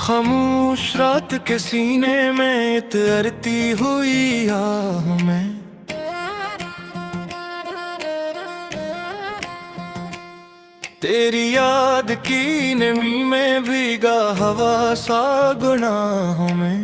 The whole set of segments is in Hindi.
खामोश रात के सीने में इतरती हुई आह में तेरी याद की नमी में भीगा हवा सा गुनाहों में।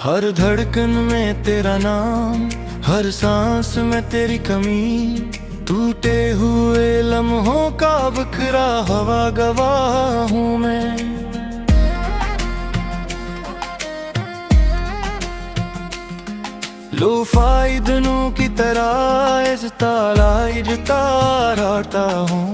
हर धड़कन में तेरा नाम, हर सांस में तेरी कमी, टूटे हुए लम्हों का बिखरा हवा गवाह हूँ मैं। लोफाई दिनों की तरह इस तालाई ताराता हूँ।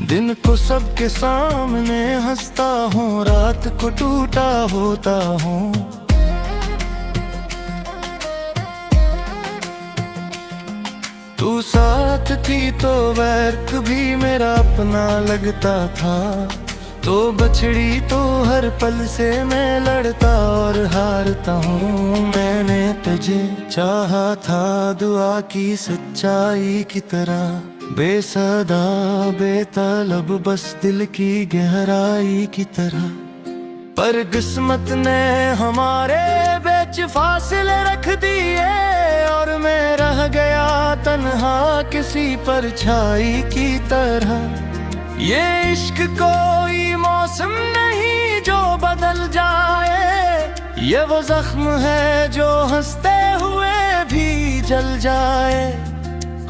दिन को सबके सामने हंसता हूँ, रात को टूटा होता हूँ। तू साथ थी तो वैर भी मेरा अपना लगता था, तो बछड़ी तो हर पल से मैं लड़ता और हारता हूँ। मैंने तुझे चाहा था दुआ की सच्चाई की तरह, बेसदा बेतलब बस दिल की गहराई की तरह। पर किस्मत ने हमारे बीच फासले रख दिए और मैं रह गया तन्हा किसी परछाई की तरह। ये इश्क कोई मौसम नहीं जो बदल जाए, ये वो जख्म है जो हंसते हुए भी जल जाए।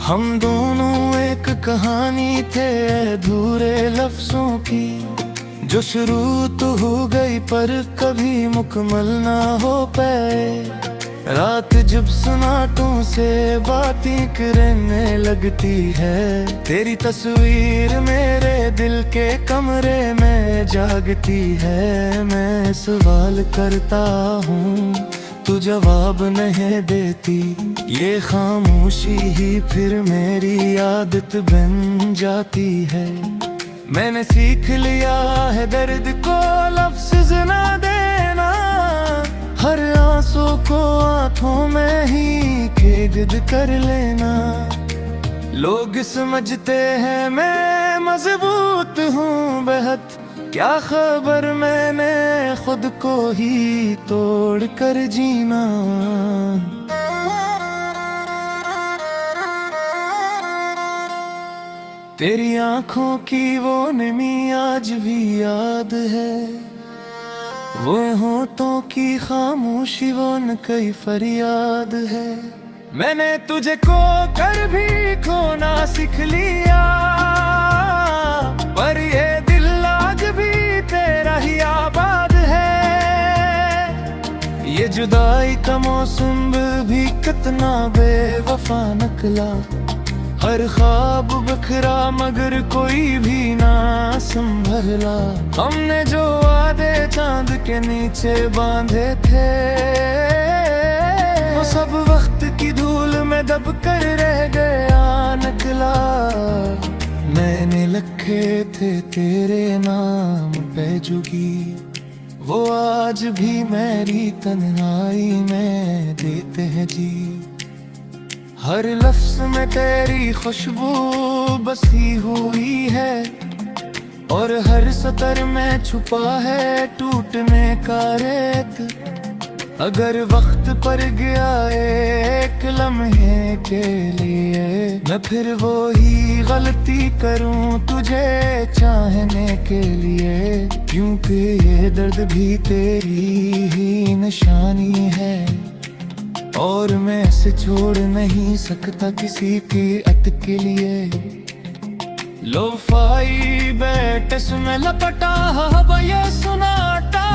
हम दोनों एक कहानी थे अधूरे लफ्जों की, जो शुरू तो हो गई पर कभी मुकम्मल ना हो पाए। रात जब सन्नाटों से बातें करने लगती है, तेरी तस्वीर मेरे दिल के कमरे में जागती है। मैं सवाल करता हूँ तू जवाब नहीं देती, ये खामोशी ही फिर मेरी आदत बन जाती है। मैंने सीख लिया है दर्द को लफ्ज़ ना देना, हर आंसू को आंखों में ही कैद कर लेना। लोग समझते हैं मैं मजबूत हूँ बेहद, क्या खबर मैंने खुद को ही तोड़ कर जीना। तेरी आंखों की वो नमी आज भी याद है, वो होठों की खामोशी वो न कई फरियाद है। मैंने तुझे खो कर भी खोना सीख लिया, पर ये दिल आज भी तेरा ही आबाद है। ये जुदाई का मौसम भी कितना बेवफा निकला, हर ख्वाब बखरा मगर कोई भी ना संभला। हमने जो वादे चांद के नीचे बांधे थे, वो सब वक्त की धूल में दब कर रह गया निकला। मैंने लिखे थे तेरे नाम पे जुगी, वो आज भी मेरी तन्हाई में देते हैं जी। हर लफ्ज़ में तेरी खुशबू बसी हुई है, और हर सतर में छुपा है टूटने का रेत। अगर वक्त पर गया एक लम्हे के लिए, मैं फिर वो ही गलती करूं तुझे चाहने के लिए। क्योंकि ये दर्द भी तेरी ही निशानी है, और मैं इसे छोड़ नहीं सकता किसी की अत के लिए। लोफाई बेटस में लपटा हवा ये सुनाटा,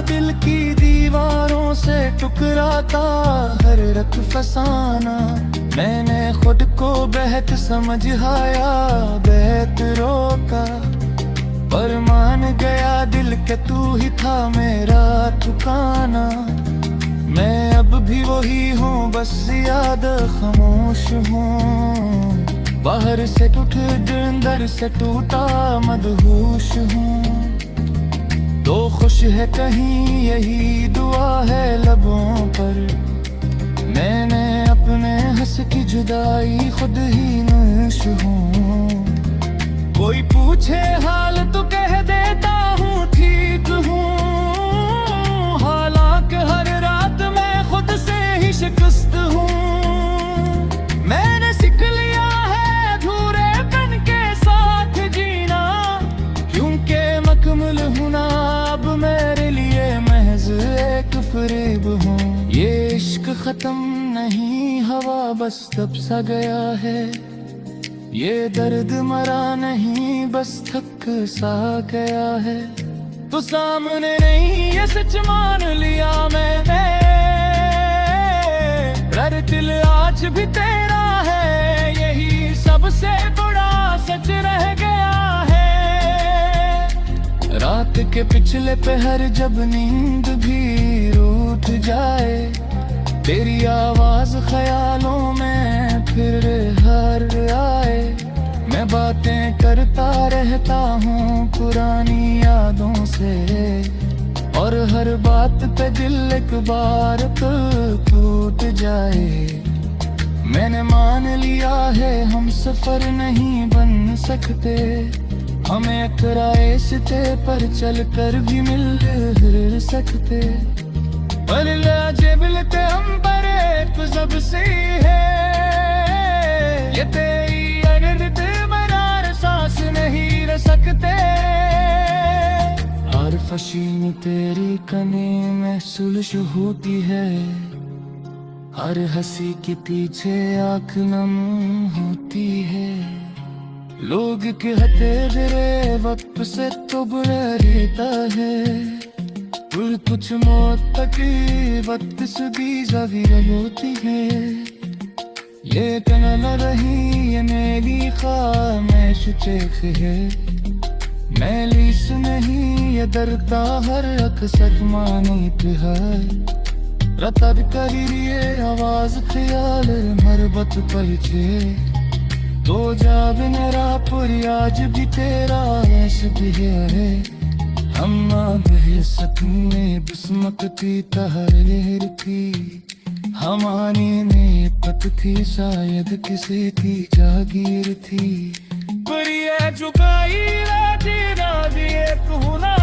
दिल की दीवारों से टकराता हर रख फसाना। मैंने खुद को बेहद समझाया बेहद रोका, पर मान गया दिल के तू ही था मेरा ठिकाना। मैं अब भी वही हूँ बस याद खामोश हूँ, बाहर से टूट अंदर से टूटा मदहोश हूँ। तो खुश है कहीं यही दुआ है लबों पर, मैंने अपने की जुदाई खुद ही नश हूँ। कोई पूछे हाल तो कह देता हूँ ठीक हूँ, हालांकि हर रात मैं खुद से ही शिकस्त हूँ। मैंने सीख लिया है अधूरेपन के साथ जीना, क्योंकि मकमल होना अब मेरे लिए महज एक फरेब हूँ। ये इश्क खत्म नहीं, हवा बस तब सा गया है। ये दर्द मरा नहीं, बस थक सा गया है। तो सामने नहीं ये सच मान लिया मैंने, पर दिल आज भी तेरा है, यही सबसे बड़ा सच रह गया है। रात के पिछले पहर जब नींद भी रूठ जाए, तेरी आवाज ख्यालों में फिर हर आए। मैं बातें करता रहता हूँ पुरानी यादों से, और हर बात पे दिल एक बार तो टूट जाए। मैंने मान लिया है हम सफर नहीं बन सकते, हमें एक रास्ते पर चल कर भी मिल सकते। पर लाजे मिलते हम पर एक जब से है, ये तेरी अनिर्द मरार सांस नहीं रह सकते। हर फशीन तेरी कने में सुलझ होती है, हर हंसी के पीछे आँख नम होती है। लोग कहते तेरे वक्त से तो बुरा रहता है, और कुछ मौत तक वक्त से भी ज़ाहिर होती है। ये कहना न रही ये मेरी ख्वाहिश चेख है, मैलिस नहीं ये डरता हर अक्सर मानी पे है। रतब करी ये आवाज ख्याल मरबत पलचे, तो जा मेरा पुरी आज भी तेरा ऐश भी है। हम आगे सपने बिस्मत थी तहरीर थी, हमारी ने पत थी शायद किसी की जागीर थी। पर ये चुकाई राजी ना दिए तू ना